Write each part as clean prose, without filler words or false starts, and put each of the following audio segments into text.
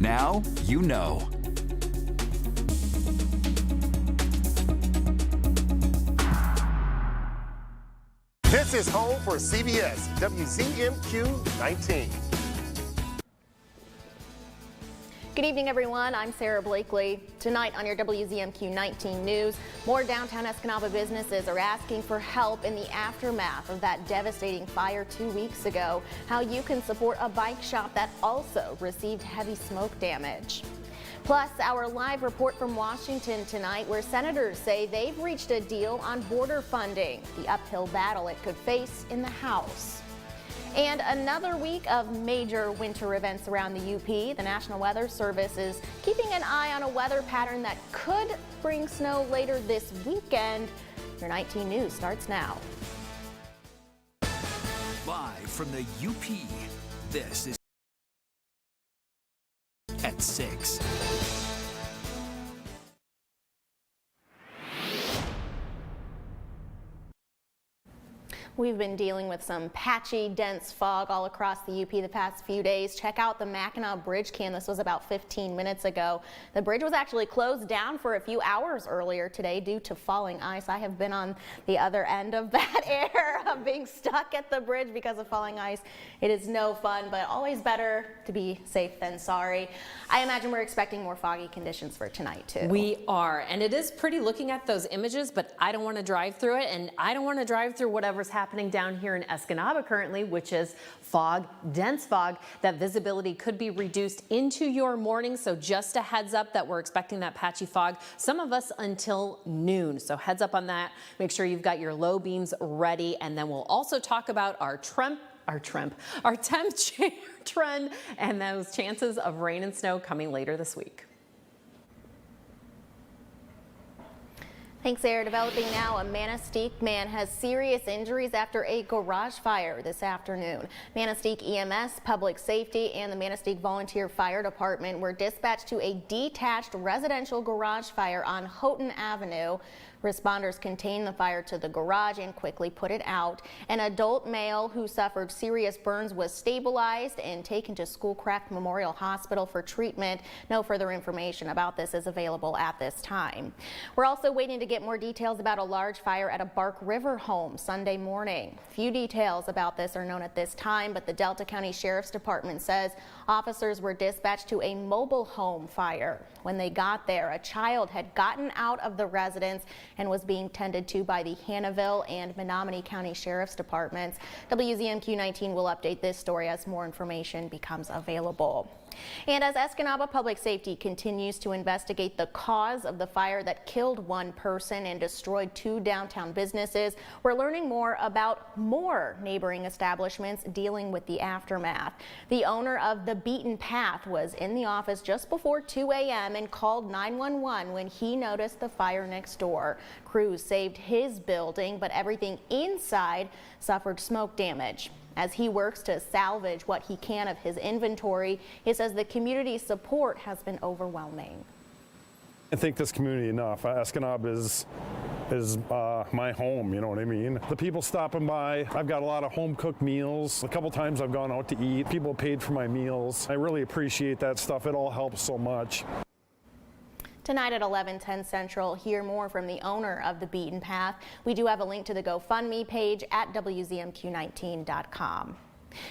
Now you know. This is home for CBS WZMQ 19. Good evening, everyone. I'm Sarah Blakely. Tonight on your WZMQ 19 news, more downtown Escanaba businesses are asking for help in the aftermath of that devastating fire 2 weeks ago. How you can support a bike shop that also received heavy smoke damage. Plus, our live report from Washington tonight, where senators say they've reached a deal on border funding, the uphill battle it could face in the House. And another week of major winter events around the UP. The National Weather Service is keeping an eye on a weather pattern that could bring snow later this weekend. Your 19 News starts now. Live from the UP, this is at 6. We've been dealing with some patchy, dense fog all across the UP the past few days. Check out the Mackinac Bridge cam. This was about 15 minutes ago. The bridge was actually closed down for a few hours earlier today due to falling ice. I have been on the other end of that air of being stuck at the bridge because of falling ice. It is no fun, but always better to be safe than sorry. I imagine we're expecting more foggy conditions for tonight too. We are, and it is pretty looking at those images, but I don't want to drive through it, and I don't want to drive through whatever's happening down here in Escanaba currently, which is fog, dense fog. That visibility could be reduced into your morning, so just a heads up that we're expecting that patchy fog, some of us until noon. So heads up on that. Make sure you've got your low beams ready, and then we'll also talk about our temp trend and those chances of rain and snow coming later this week. Thanks, Sarah. Developing now, a Manistee man has serious injuries after a garage fire this afternoon. Manistee EMS, Public Safety, and the Manistee Volunteer Fire Department were dispatched to a detached residential garage fire on Houghton Avenue. Responders contained the fire to the garage and quickly put it out. An adult male who suffered serious burns was stabilized and taken to Schoolcraft Memorial Hospital for treatment. No further information about this is available at this time. We're also waiting to get more details about a large fire at a Bark River home Sunday morning. Few details about this are known at this time, but the Delta County Sheriff's Department says officers were dispatched to a mobile home fire. When they got there, a child had gotten out of the residence and was being tended to by the Hannahville and Menominee County Sheriff's Departments. WZMQ 19 will update this story as more information becomes available. And as Escanaba Public Safety continues to investigate the cause of the fire that killed one person and destroyed 2 downtown businesses, we're learning more about more neighboring establishments dealing with the aftermath. The owner of the Beaten Path was in the office just before 2 a.m. and called 911 when he noticed the fire next door. Crews saved his building, but everything inside suffered smoke damage. As he works to salvage what he can of his inventory, he says the community support has been overwhelming. I think this community enough. Escanaba is my home, you know what I mean? The people stopping by, I've got a lot of home cooked meals. A couple times I've gone out to eat. People paid for my meals. I really appreciate that stuff. It all helps so much. Tonight at 11:10 Central, hear more from the owner of the Beaten Path. We do have a link to the GoFundMe page at WZMQ19.com.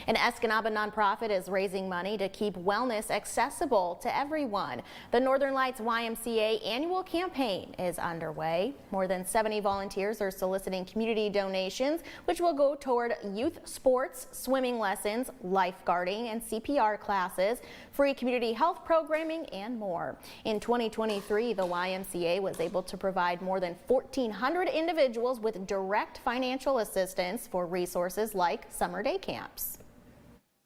An Escanaba nonprofit is raising money to keep wellness accessible to everyone. The Northern Lights YMCA annual campaign is underway. More than 70 volunteers are soliciting community donations, which will go toward youth sports, swimming lessons, lifeguarding, and CPR classes, free community health programming, and more. In 2023, the YMCA was able to provide more than 1,400 individuals with direct financial assistance for resources like summer day camps.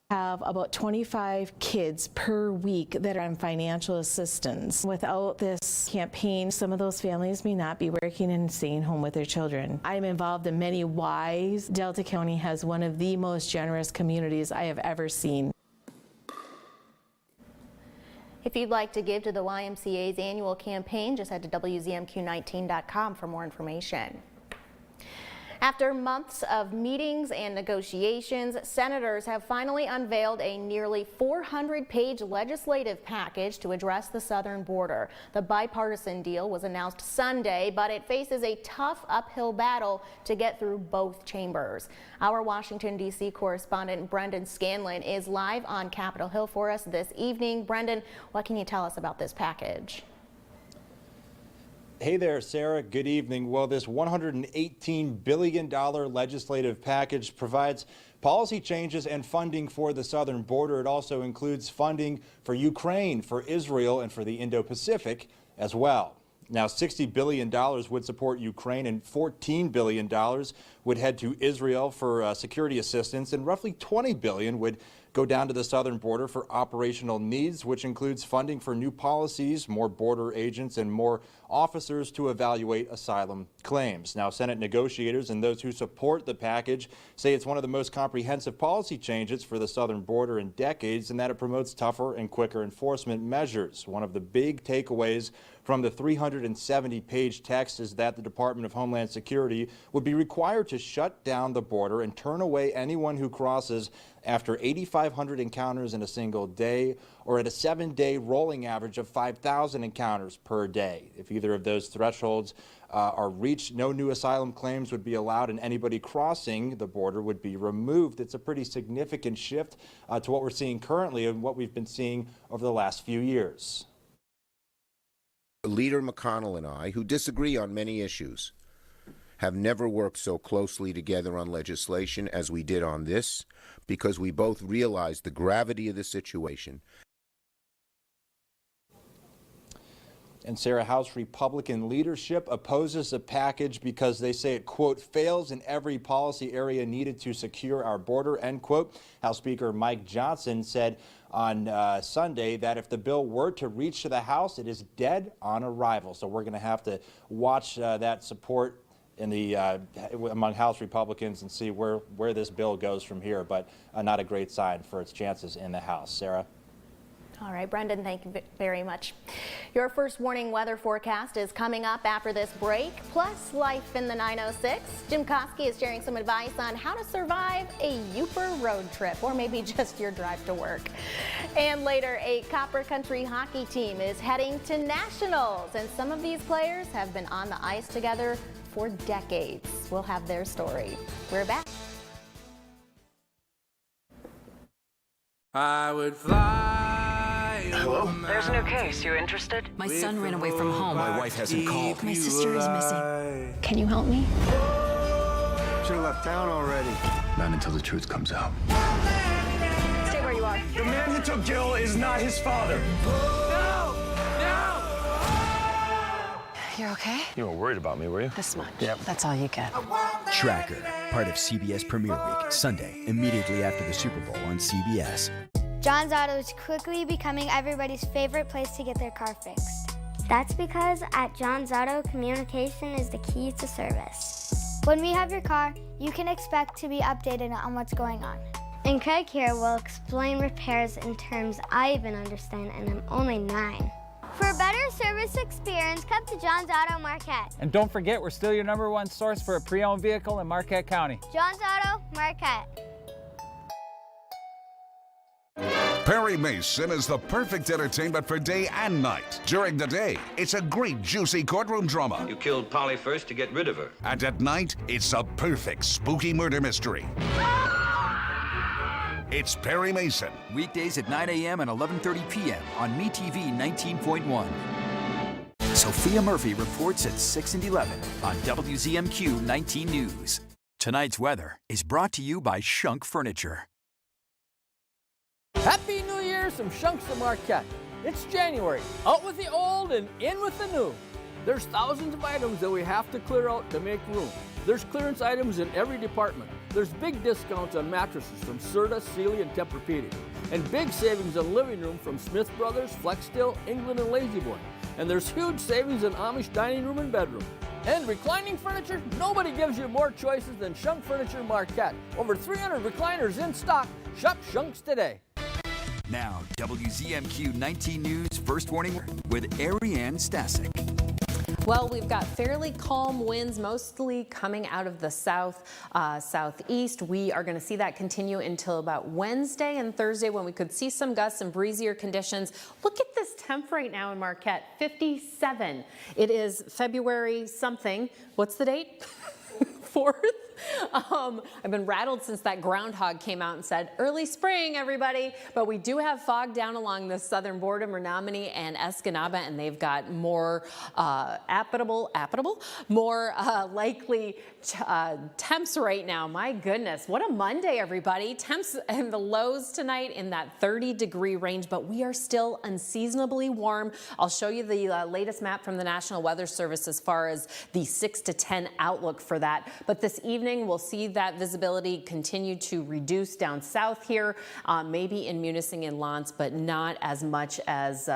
Have about 25 kids per week that are on financial assistance. Without this campaign, some of those families may not be working and staying home with their children. I'm involved in many whys. Delta County has one of the most generous communities I have ever seen. If you'd like to give to the YMCA's annual campaign, just head to WZMQ19.com for more information. After months of meetings and negotiations, senators have finally unveiled a nearly 400-page legislative package to address the southern border. The bipartisan deal was announced Sunday, but it faces a tough uphill battle to get through both chambers. Our Washington, D.C. correspondent Brendan Scanlon is live on Capitol Hill for us this evening. Brendan, what can you tell us about this package? Hey there, Sarah. Good evening. Well, this $118 billion legislative package provides policy changes and funding for the southern border. It also includes funding for Ukraine, for Israel, and for the Indo-Pacific as well. Now, $60 billion would support Ukraine and $14 billion would head to Israel for security assistance, and roughly $20 billion would go down to the southern border for operational needs, which includes funding for new policies, more border agents, and more officers to evaluate asylum claims. Now, Senate negotiators and those who support the package say it's one of the most comprehensive policy changes for the southern border in decades, and that it promotes tougher and quicker enforcement measures. One of the big takeaways from the 370-page text is that the Department of Homeland Security would be required to shut down the border and turn away anyone who crosses after 8,500 encounters in a single day, or at a 7-day rolling average of 5,000 encounters per day. If either of those thresholds are reached, no new asylum claims would be allowed, and anybody crossing the border would be removed. It's a pretty significant shift to what we're seeing currently and what we've been seeing over the last few years. Leader McConnell and I, who disagree on many issues, have never worked so closely together on legislation as we did on this, because we both realized the gravity of the situation. And Sarah, House Republican leadership opposes the package because they say it, quote, fails in every policy area needed to secure our border, end quote. House Speaker Mike Johnson said on Sunday that if the bill were to reach to the House, it is dead on arrival. So we're going to have to watch that support in the among House Republicans and see where this bill goes from here, but not a great sign for its chances in the House. Sarah? All right, Brendan, thank you very much. Your first warning weather forecast is coming up after this break, plus life in the 906. Jim Koski is sharing some advice on how to survive a Upper road trip, or maybe just your drive to work. And later, a Copper Country hockey team is heading to nationals, and some of these players have been on the ice together for decades. We'll have their story. We're back. I would fly. Hello? There's a new case. You interested? My son ran away from home. My wife hasn't called. My sister is missing. Can you help me? Should have left town already. Not until the truth comes out. Stay where you are. The man who took Jill is not his father. You're okay? You weren't worried about me, were you? This much. Yep. That's all you get. Tracker, part of CBS Premiere Week, Sunday, immediately after the Super Bowl on CBS. John's Auto is quickly becoming everybody's favorite place to get their car fixed. That's because at John's Auto, communication is the key to service. When we have your car, you can expect to be updated on what's going on. And Craig here will explain repairs in terms I even understand, and I'm only 9. For a better service experience, come to John's Auto Marquette. And don't forget, we're still your #1 source for a pre-owned vehicle in Marquette County. John's Auto Marquette. Perry Mason is the perfect entertainment for day and night. During the day, it's a great, juicy courtroom drama. You killed Polly first to get rid of her. And at night, it's a perfect, spooky murder mystery. It's Perry Mason. Weekdays at 9 a.m. and 11:30 p.m. on MeTV 19.1. Sophia Murphy reports at 6 and 11 on WZMQ 19 News. Tonight's weather is brought to you by Shunk Furniture. Happy New Year from Shunks of Marquette. It's January. Out with the old and in with the new. There's thousands of items that we have to clear out to make room. There's clearance items in every department. There's big discounts on mattresses from Serta, Sealy, and Tempur-Pedic. And big savings on living room from Smith Brothers, Flexsteel, England, and Lazy Boy. And there's huge savings in Amish dining room and bedroom. And reclining furniture, nobody gives you more choices than Shunk Furniture Marquette. Over 300 recliners in stock. Shop Shunks today. Now, WZMQ 19 News First Warning with Ariane Stasek. Well, we've got fairly calm winds, mostly coming out of the southeast. We are going to see that continue until about Wednesday and Thursday, when we could see some gusts and breezier conditions. Look at this temp right now in Marquette, 57. It is February something. What's the date? 4th. I've been rattled since that groundhog came out and said, early spring, everybody. But we do have fog down along the southern border, Menominee and Escanaba, and they've got more more likely temps right now. My goodness, what a Monday, everybody. Temps and the lows tonight in that 30-degree range, but we are still unseasonably warm. I'll show you the latest map from the National Weather Service as far as the 6 to 10 outlook for that. But this evening, we'll see that visibility continue to reduce down south here, maybe in Munising and Lance, but not as much as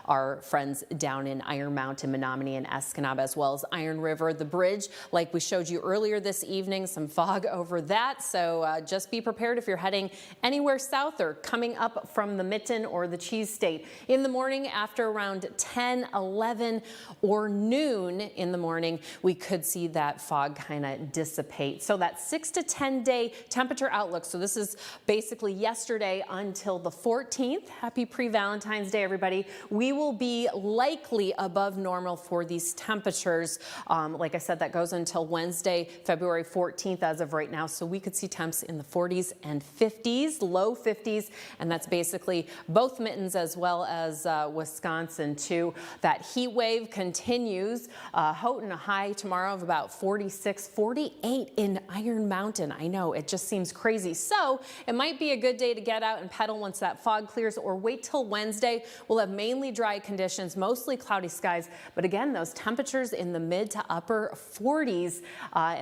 our friends down in Iron Mountain, Menominee, and Escanaba, as well as Iron River. The bridge, like we showed you earlier this evening, some fog over that. So just be prepared if you're heading anywhere south or coming up from the Mitten or the Cheese State. In the morning, after around 10, 11, or noon in the morning, we could see that fog kind of dissipate. So that 6 to 10 day temperature outlook. So this is basically yesterday until the 14th. Happy pre-Valentine's Day, everybody. We will be likely above normal for these temperatures. Like I said, that goes until Wednesday, February 14th as of right now. So we could see temps in the 40s and 50s, low 50s. And that's basically both Mittens as well as Wisconsin too. That heat wave continues. Houghton, a high tomorrow of about 46, 48 in Iron Mountain. I know, it just seems crazy. So it might be a good day to get out and pedal once that fog clears, or wait till Wednesday. We'll have mainly dry conditions, mostly cloudy skies, but again, those temperatures in the mid to upper 40s.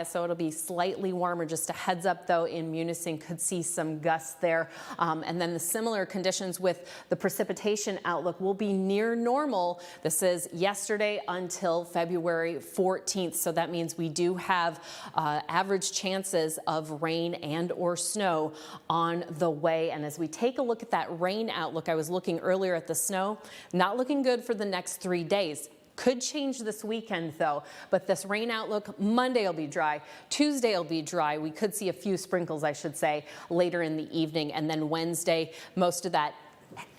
So it'll be slightly warmer. Just a heads up though, in Munising could see some gusts there. And then the similar conditions with the precipitation outlook will be near normal. This is yesterday until February 14th. So that means we do have average chances of rain and or snow on the way. And as we take a look at that rain outlook, I was looking earlier at the snow, not looking good for the next 3 days. Could change this weekend though, but this rain outlook, Monday will be dry, Tuesday will be dry. We could see a few sprinkles, I should say, later in the evening, and then Wednesday, most of that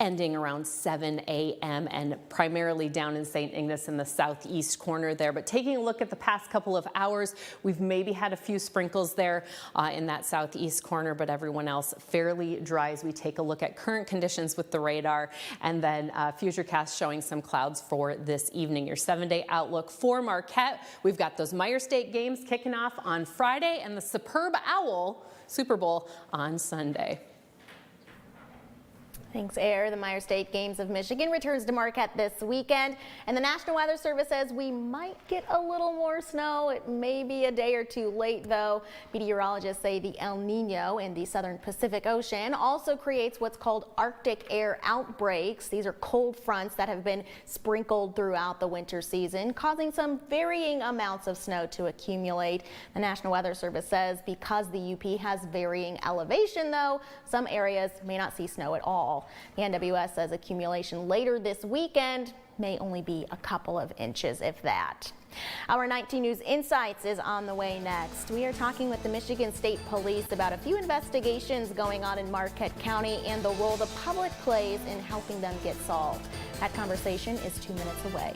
ending around 7 a.m. and primarily down in St. Ignace in the southeast corner there. But taking a look at the past couple of hours, we've maybe had a few sprinkles there in that southeast corner, but everyone else fairly dry as we take a look at current conditions with the radar, and then Futurecast showing some clouds for this evening. Your 7-day outlook for Marquette. We've got those Myer State games kicking off on Friday and the Superb Owl Super Bowl on Sunday. Thanks, Air. The Myer State Games of Michigan returns to Marquette this weekend, and the National Weather Service says we might get a little more snow. It may be a day or two late, though. Meteorologists say the El Nino in the southern Pacific Ocean also creates what's called Arctic air outbreaks. These are cold fronts that have been sprinkled throughout the winter season, causing some varying amounts of snow to accumulate. The National Weather Service says because the UP has varying elevation, though, some areas may not see snow at all. The NWS says accumulation later this weekend may only be a couple of inches, if that. Our 19 News Insights is on the way next. We are talking with the Michigan State Police about a few investigations going on in Marquette County and the role the public plays in helping them get solved. That conversation is 2 minutes away.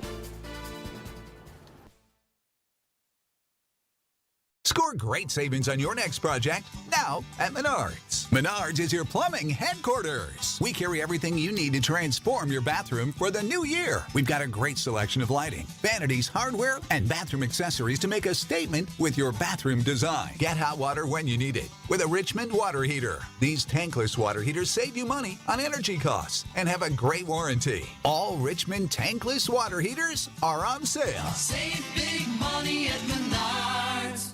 Score great savings on your next project now at Menards. Menards is your plumbing headquarters. We carry everything you need to transform your bathroom for the new year. We've got a great selection of lighting, vanities, hardware, and bathroom accessories to make a statement with your bathroom design. Get hot water when you need it with a Richmond water heater. These tankless water heaters save you money on energy costs and have a great warranty. All Richmond tankless water heaters are on sale. Save big money at Menards.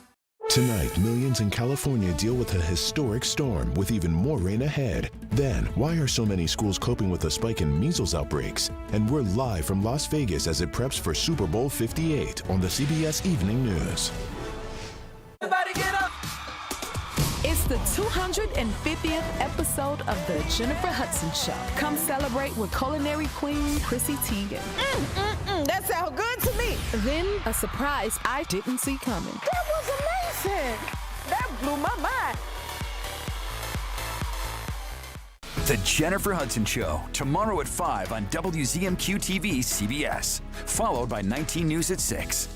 Tonight, millions in California deal with a historic storm with even more rain ahead. Then, why are so many schools coping with a spike in measles outbreaks? And we're live from Las Vegas as it preps for Super Bowl 58 on the CBS Evening News. Everybody get up! It's the 250th episode of The Jennifer Hudson Show. Come celebrate with culinary queen Chrissy Teigen. That sounds good to me. Then a surprise I didn't see coming. That was amazing. That blew my mind. The Jennifer Hudson Show, tomorrow at 5 on WZMQ TV CBS, followed by 19 News at 6.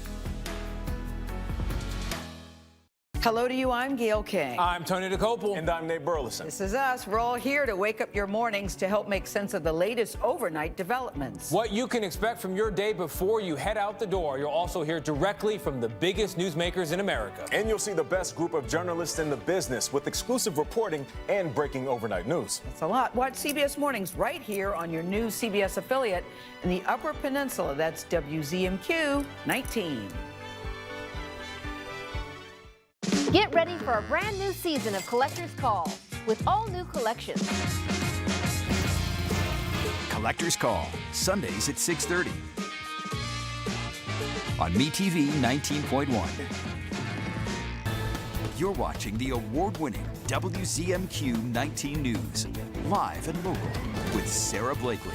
Hello to you, I'm Gail King. I'm Tony DeCopel. And I'm Nate Burleson. This is us. We're all here to wake up your mornings to help make sense of the latest overnight developments. What you can expect from your day before you head out the door. You'll also hear directly from the biggest newsmakers in America. And you'll see the best group of journalists in the business with exclusive reporting and breaking overnight news. That's a lot. Watch CBS Mornings right here on your new CBS affiliate in the Upper Peninsula. That's WZMQ 19. Get ready for a brand new season of Collector's Call with all new collections. Collector's Call, Sundays at 6:30 on MeTV 19.1. You're watching the award-winning WZMQ 19 News, live and local with Sarah Blakely.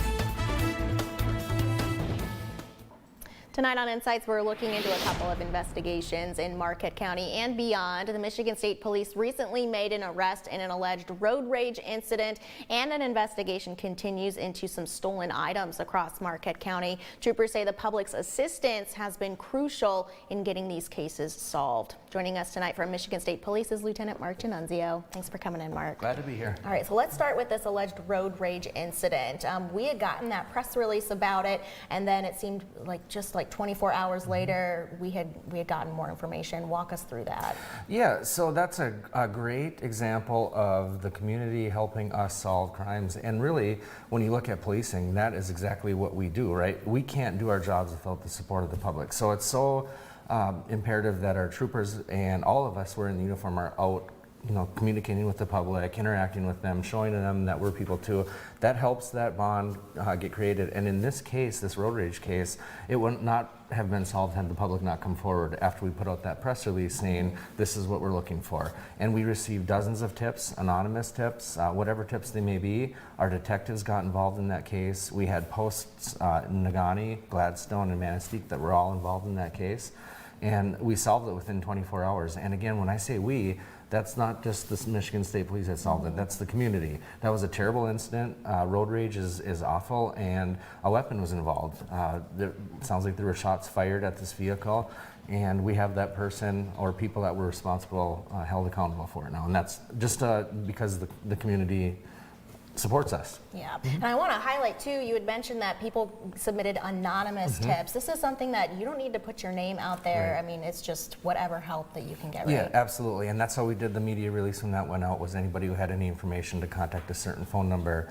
Tonight on Insights, we're looking into a couple of investigations in Marquette County and beyond. The Michigan State Police recently made an arrest in an alleged road rage incident, and an investigation continues into some stolen items across Marquette County. Troopers say the public's assistance has been crucial in getting these cases solved. Joining us tonight from Michigan State Police is Lieutenant Mark Giannunzio. Thanks for coming in, Mark. Glad to be here. All right, so let's start with this alleged road rage incident. We had gotten that press release about it, and then it seemed like just like 24 hours later, we had gotten more information. Walk us through that. Yeah, so that's a great example of the community helping us solve crimes. And really, when you look at policing, that is exactly what we do, right? We can't do our jobs without the support of the public. So it's so imperative that our troopers and all of us who are in the uniform are out, communicating with the public, interacting with them, showing them that we're people too. That helps that bond get created. And in this case, this road rage case, it would not have been solved had the public not come forward after we put out that press release saying this is what we're looking for. And we received dozens of tips, anonymous tips, whatever tips they may be. Our detectives got involved in that case. We had posts in Negaunee, Gladstone, and Manistee that were all involved in that case. And we solved it within 24 hours. And again, when I say we, that's not just the Michigan State Police that solved it, that's the community. That was a terrible incident. Road rage is awful, and a weapon was involved. It sounds like there were shots fired at this vehicle, and we have that person or people that were responsible held accountable for it now. And that's just because the community supports us. Yeah, and I want to highlight too, you had mentioned that people submitted anonymous tips. This is something that you don't need to put your name out there. Right. I mean, it's just whatever help that you can get. Yeah, right? Absolutely, and that's how we did the media release when that went out, was anybody who had any information to contact a certain phone number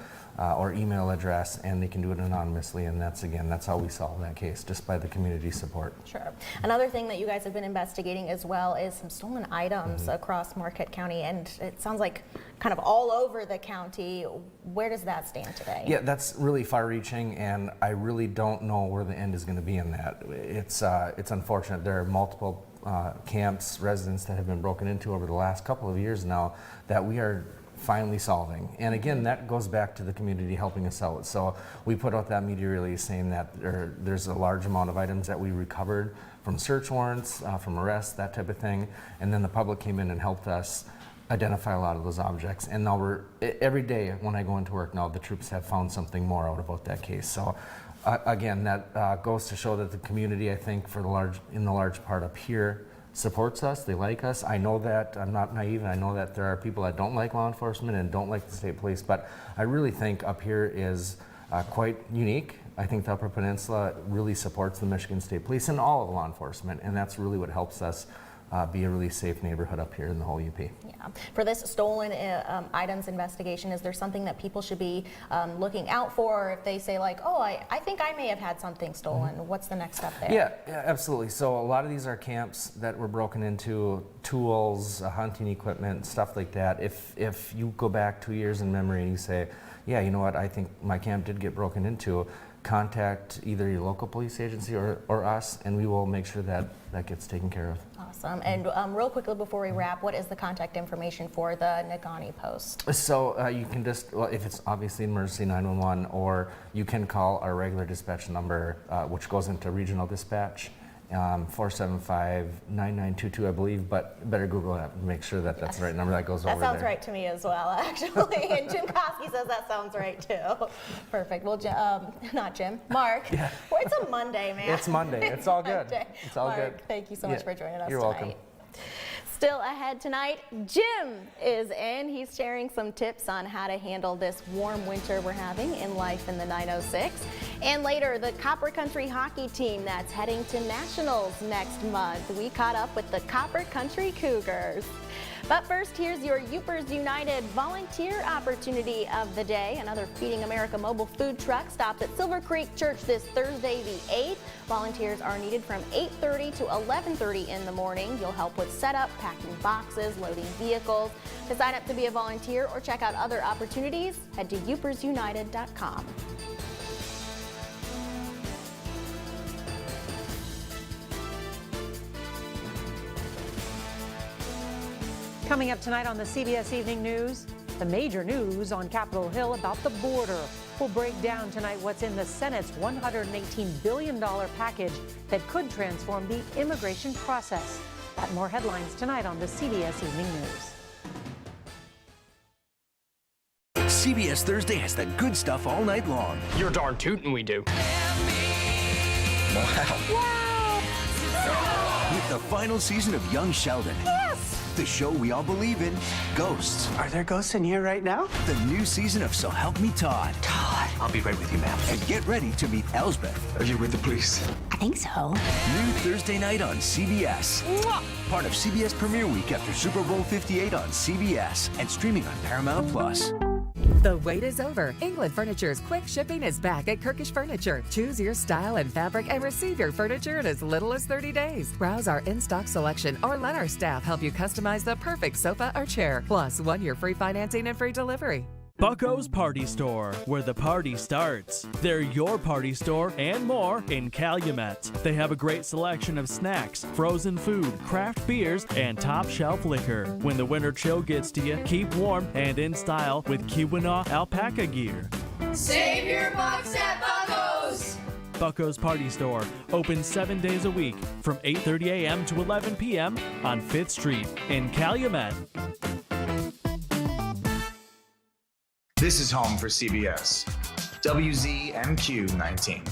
or email address, and they can do it anonymously, and that's how we solve that case, just by the community support. Sure. Another thing that you guys have been investigating as well is some stolen items across Marquette County, and it sounds like kind of all over the county. Where does that stand today? Yeah, that's really far-reaching, and I really don't know where the end is going to be in that. It's unfortunate. There are multiple camps, residents that have been broken into over the last couple of years now that we are finally solving. And again, that goes back to the community helping us out. So we put out that media release saying that there's a large amount of items that we recovered from search warrants, from arrests, that type of thing. And then the public came in and helped us identify a lot of those objects. And now every day when I go into work now, the troops have found something more out about that case. So again, that goes to show that the community, I think, in the large part up here, supports us, they like us. I know that, I'm not naive, and I know that there are people that don't like law enforcement and don't like the state police, but I really think up here is quite unique. I think the Upper Peninsula really supports the Michigan State Police and all of law enforcement, and that's really what helps us be a really safe neighborhood up here in the whole UP. Yeah. For this stolen items investigation, is there something that people should be looking out for if they say like, oh, I think I may have had something stolen? What's the next step there? Yeah, absolutely. So a lot of these are camps that were broken into, tools, hunting equipment, stuff like that. If you go back 2 years in memory and you say, yeah, you know what, I think my camp did get broken into, contact either your local police agency or us, and we will make sure that that gets taken care of. Awesome. And real quickly before we wrap, what is the contact information for the Negaunee Post? So you can just, well, if it's obviously emergency 911, or you can call our regular dispatch number, which goes into regional dispatch, 475-9922, I believe, but better Google that and make sure that that's the right number that goes over there. That sounds right to me as well, actually. And Jim Koski says that sounds right too. Perfect. Well, not Jim, Mark. Yeah. Well, it's a Monday, man. It's Monday. It's all good. It's all Mark, good. thank you so much for joining us You're tonight. welcome. Still ahead tonight, Jim is in. He's sharing some tips on how to handle this warm winter we're having in life in the 906. And later, the Copper Country hockey team that's heading to Nationals next month. We caught up with the Copper Country Cougars. But first, here's your Upers United volunteer opportunity of the day. Another Feeding America mobile food truck stops at Silver Creek Church this Thursday the 8th. Volunteers are needed from 8:30 to 11:30 in the morning. You'll help with setup, packing boxes, loading vehicles. To sign up to be a volunteer or check out other opportunities, head to upersunited.com. Coming up tonight on the CBS Evening News, the major news on Capitol Hill about the border. We'll break down tonight what's in the Senate's $118 billion package that could transform the immigration process. That and more headlines tonight on the CBS Evening News. CBS Thursday has the good stuff all night long. You're darn tootin' we do. Wow. With the final season of Young Sheldon. Yes! The show we all believe in, Ghosts. Are there ghosts in here right now? The new season of So Help Me Todd. Todd. I'll be right with you, ma'am. And get ready to meet Elsbeth. Are you with the police? I think so. New Thursday night on CBS. Mwah! Part of CBS Premiere Week after Super Bowl 58 on CBS and streaming on Paramount Plus. The wait is over. England Furniture's quick shipping is back at Kirkish Furniture. Choose your style and fabric and receive your furniture in as little as 30 days. Browse our in-stock selection or let our staff help you customize the perfect sofa or chair. Plus, 1 year free financing and free delivery. Bucko's Party Store, where the party starts. They're your party store and more in Calumet. They have a great selection of snacks, frozen food, craft beers, and top shelf liquor. When the winter chill gets to you, keep warm and in style with Keweenaw alpaca gear. Save your bucks at Bucko's! Bucko's Party Store, open 7 days a week from 8:30 a.m. to 11 p.m. on 5th Street in Calumet. This is home for CBS. WZMQ 19.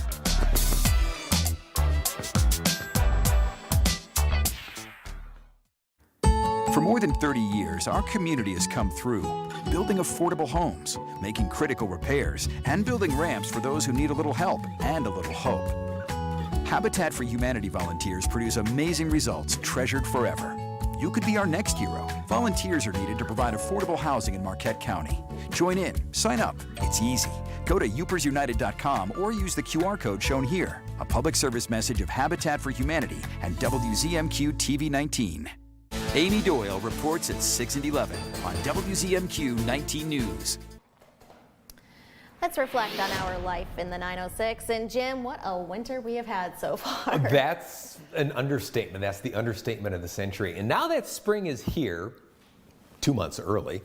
For more than 30 years, our community has come through, building affordable homes, making critical repairs, and building ramps for those who need a little help and a little hope. Habitat for Humanity volunteers produce amazing results treasured forever. You could be our next hero. Volunteers are needed to provide affordable housing in Marquette County. Join in, sign up, it's easy. Go to upersunited.com or use the QR code shown here. A public service message of Habitat for Humanity and WZMQ TV 19. Amy Doyle reports at 6 and 11 on WZMQ 19 News. Let's reflect on our life in the 906. And Jim, what a winter we have had so far. That's an understatement. That's the understatement of the century. And now that spring is here, 2 months early,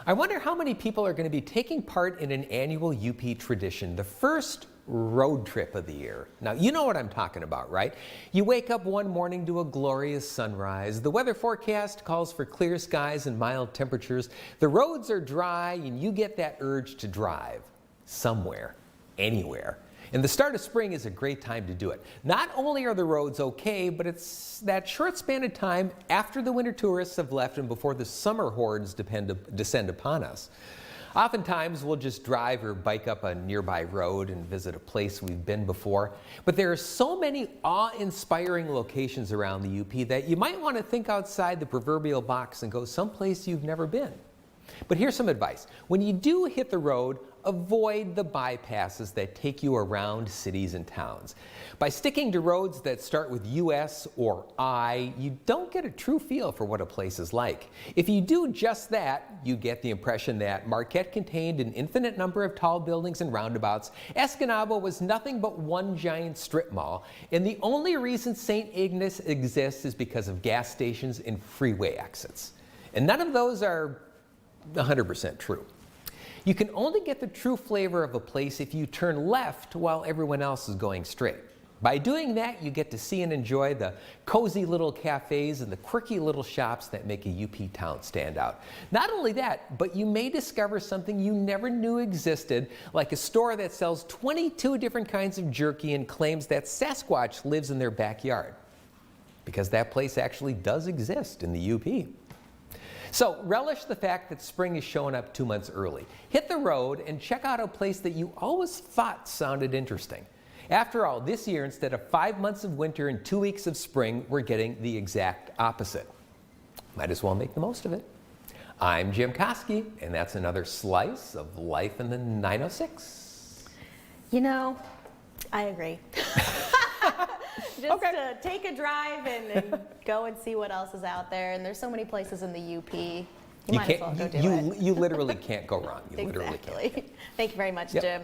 I wonder how many people are going to be taking part in an annual UP tradition, the first road trip of the year. Now, you know what I'm talking about, right? You wake up one morning to a glorious sunrise. The weather forecast calls for clear skies and mild temperatures. The roads are dry, and you get that urge to drive somewhere, anywhere. And the start of spring is a great time to do it. Not only are the roads okay, but it's that short span of time after the winter tourists have left and before the summer hordes descend upon us. Oftentimes, we'll just drive or bike up a nearby road and visit a place we've been before. But there are so many awe-inspiring locations around the UP that you might want to think outside the proverbial box and go someplace you've never been. But here's some advice. When you do hit the road, avoid the bypasses that take you around cities and towns. By sticking to roads that start with US or I, you don't get a true feel for what a place is like. If you do just that, you get the impression that Marquette contained an infinite number of tall buildings and roundabouts. Escanaba was nothing but one giant strip mall, and the only reason St. Ignace exists is because of gas stations and freeway exits. And none of those are 100% true. You can only get the true flavor of a place if you turn left while everyone else is going straight. By doing that, you get to see and enjoy the cozy little cafes and the quirky little shops that make a UP town stand out. Not only that, but you may discover something you never knew existed, like a store that sells 22 different kinds of jerky and claims that Sasquatch lives in their backyard. Because that place actually does exist in the UP. So relish the fact that spring is showing up 2 months early. Hit the road and check out a place that you always thought sounded interesting. After all, this year, instead of 5 months of winter and 2 weeks of spring, we're getting the exact opposite. Might as well make the most of it. I'm Jim Koski, and that's another slice of life in the 906. You know, I agree. Just to take a drive and go and see what else is out there. And there's so many places in the UP. You might as well go do it. You literally can't go wrong. You literally can't. Thank you very much, Jim.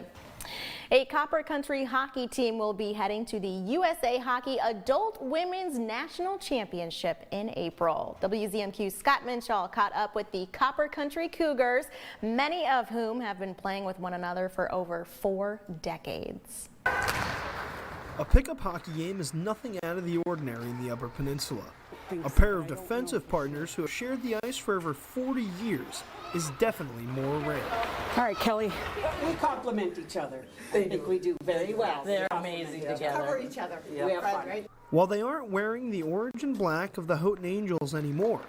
A Copper Country hockey team will be heading to the USA Hockey Adult Women's National Championship in April. WZMQ's Scott Minshaw caught up with the Copper Country Cougars, many of whom have been playing with one another for over 4 decades. A pickup hockey game is nothing out of the ordinary in the Upper Peninsula. A pair of defensive partners who have shared the ice for over 40 years is definitely more rare. All right, Kelly. We complement each other. I think we do very well. They're amazing together. Cover each other. We have fun, right? While they aren't wearing the orange and black of the Houghton Angels anymore,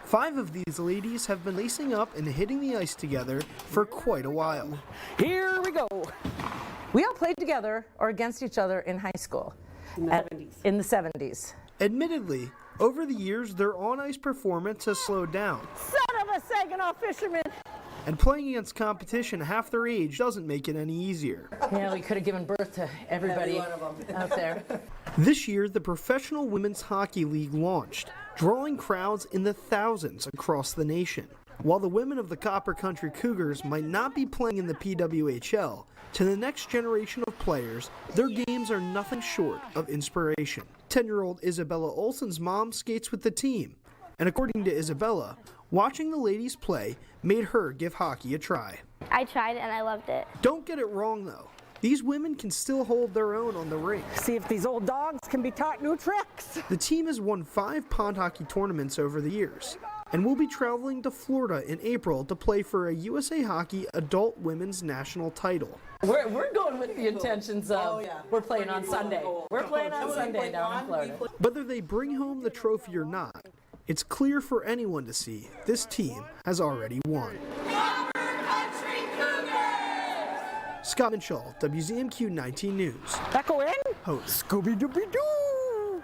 5 of these ladies have been lacing up and hitting the ice together for quite a while. Here we go. We all played together or against each other in high school. In the 70s. Admittedly, over the years, their on-ice performance has slowed down. Son of a Saginaw fisherman! And playing against competition half their age doesn't make it any easier. Yeah, we could have given birth to everybody out there. This year, the Professional Women's Hockey League launched, drawing crowds in the thousands across the nation. While the women of the Copper Country Cougars might not be playing in the PWHL, to the next generation of players, their games are nothing short of inspiration. 10-year-old Isabella Olsen's mom skates with the team, and according to Isabella, watching the ladies play made her give hockey a try. I tried it and I loved it. Don't get it wrong though. These women can still hold their own on the rink. See if these old dogs can be taught new tricks. The team has won 5 pond hockey tournaments over the years, and will be traveling to Florida in April to play for a USA Hockey Adult Women's National title. We're going with the intentions of we're playing on Sunday. We're playing on Sunday down in Florida. Whether they bring home the trophy or not, it's clear for anyone to see this team has already won. Scott Minshaw, WZMQ 19 News. Echo in? Host. Scooby-Dooby-Doo!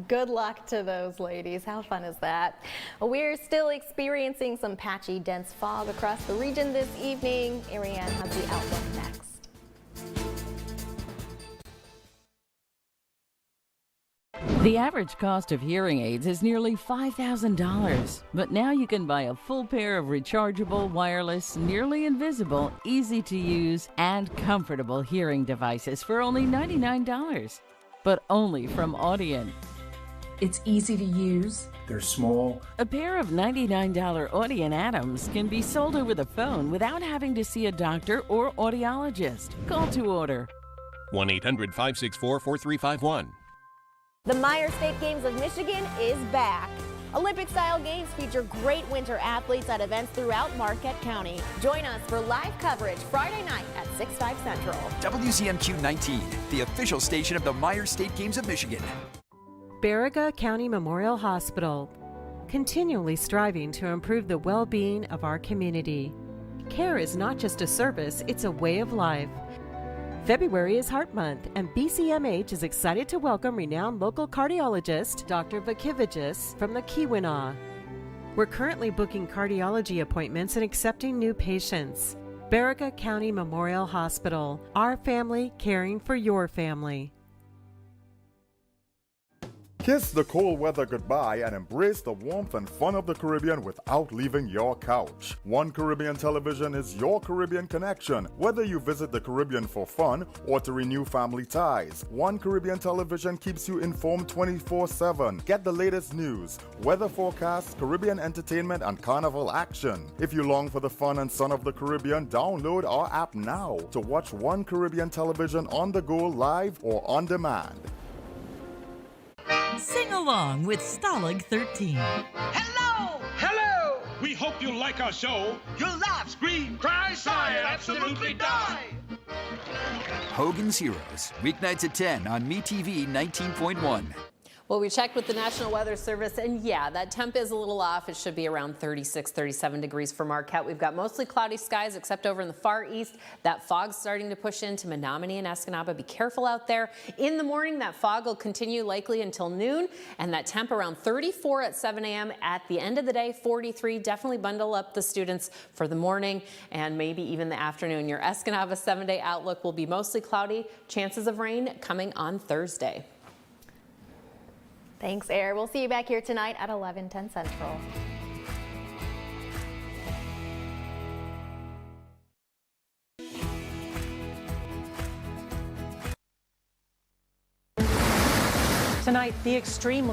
Good luck to those ladies. How fun is that? We're still experiencing some patchy, dense fog across the region this evening. Ariane has the outlook next. The average cost of hearing aids is nearly $5,000, but now you can buy a full pair of rechargeable, wireless, nearly invisible, easy to use, and comfortable hearing devices for only $99. But only from Audient. It's easy to use. They're small. A pair of $99 Audient Atoms can be sold over the phone without having to see a doctor or audiologist. Call to order. 1-800-564-4351. The Meyer State Games of Michigan is back. Olympic-style games feature great winter athletes at events throughout Marquette County. Join us for live coverage Friday night at 6/5 Central. WZMQ 19, the official station of the Meyer State Games of Michigan. Baraga County Memorial Hospital, continually striving to improve the well-being of our community. Care is not just a service, it's a way of life. February is Heart Month, and BCMH is excited to welcome renowned local cardiologist Dr. Vakivagis from the Keweenaw. We're currently booking cardiology appointments and accepting new patients. Barraca County Memorial Hospital. Our family caring for your family. Kiss the cold weather goodbye and embrace the warmth and fun of the Caribbean without leaving your couch. One Caribbean Television is your Caribbean connection. Whether you visit the Caribbean for fun or to renew family ties, One Caribbean Television keeps you informed 24/7. Get the latest news, weather forecasts, Caribbean entertainment, and carnival action. If you long for the fun and sun of the Caribbean, download our app now to watch One Caribbean Television on the go, live or on demand. Sing along with Stalag 13. Hello! Hello! We hope you like our show. You'll laugh, scream, cry, sigh, and absolutely die. Hogan's Heroes, weeknights at 10 on MeTV 19.1. Well, we checked with the National Weather Service, and yeah, that temp is a little off. It should be around 36, 37 degrees for Marquette. We've got mostly cloudy skies, except over in the far east. That fog's starting to push into Menominee and Escanaba. Be careful out there. In the morning, that fog will continue likely until noon, and that temp around 34 at 7 a.m. At the end of the day, 43. Definitely bundle up the students for the morning and maybe even the afternoon. Your Escanaba 7-day outlook will be mostly cloudy. Chances of rain coming on Thursday. Thanks, Air. We'll see you back here tonight at 11:10 Central. Tonight, the extremely